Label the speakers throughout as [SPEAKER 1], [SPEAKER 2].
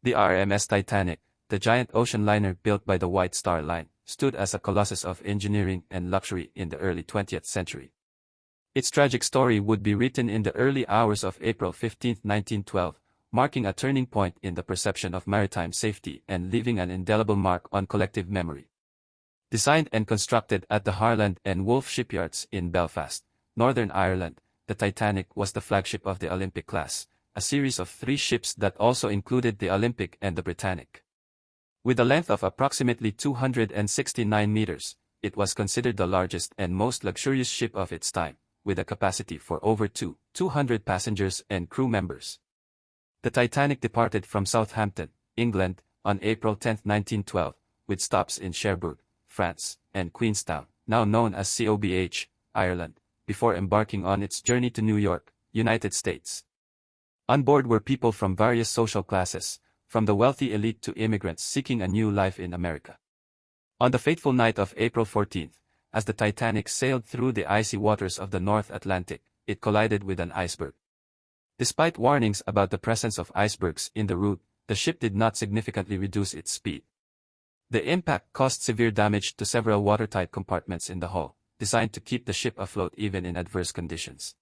[SPEAKER 1] The RMS Titanic, the giant ocean liner built by the White Star Line, stood as a colossus of engineering and luxury in the early 20th century. Its tragic story would be written in the early hours of April 15, 1912, marking a turning point in the perception of maritime safety and leaving an indelible mark on collective memory. Designed and constructed at the Harland and Wolff shipyards in Belfast, Northern Ireland, the Titanic was the flagship of the Olympic class, a series of 3 ships that also included the Olympic and the Britannic. With a length of approximately 269 meters, it was considered the largest and most luxurious ship of its time, with a capacity for over 200 passengers and crew members. The Titanic departed from Southampton, England, on April 10, 1912, with stops in Cherbourg, France, and Queenstown, now known as COBH, Ireland, before embarking on its journey to New York, United States. On board were people from various social classes, from the wealthy elite to immigrants seeking a new life in America. On the fateful night of April 14, as the Titanic sailed through the icy waters of the North Atlantic, it collided with an iceberg. Despite warnings about the presence of icebergs in the route, the ship did not significantly reduce its speed. The impact caused severe damage to several watertight compartments in the hull, designed to keep the ship afloat even in adverse conditions.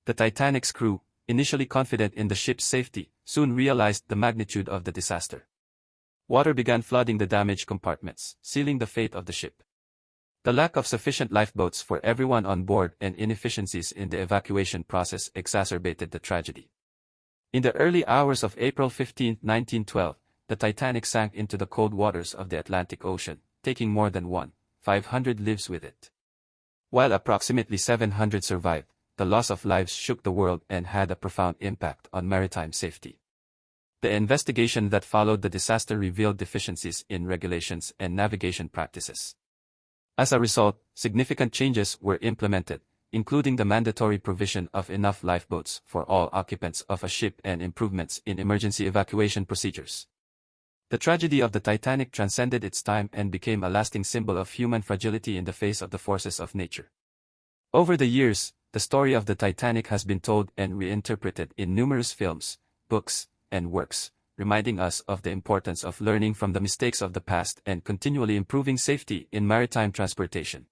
[SPEAKER 1] The Titanic's crew, initially confident in the ship's safety, soon realized the magnitude of the disaster. Water began flooding the damaged compartments, sealing the fate of the ship. The lack of sufficient lifeboats for everyone on board and inefficiencies in the evacuation process exacerbated the tragedy. In the early hours of April 15, 1912, the Titanic sank into the cold waters of the Atlantic Ocean, taking more than 500 lives with it. While approximately 700 survived, the loss of lives shook the world and had a profound impact on maritime safety. The investigation that followed the disaster revealed deficiencies in regulations and navigation practices. As a result, significant changes were implemented, including the mandatory provision of enough lifeboats for all occupants of a ship and improvements in emergency evacuation procedures. The tragedy of the Titanic transcended its time and became a lasting symbol of human fragility in the face of the forces of nature. Over the years, the story of the Titanic has been told and reinterpreted in numerous films, books, and works, reminding us of the importance of learning from the mistakes of the past and continually improving safety in maritime transportation.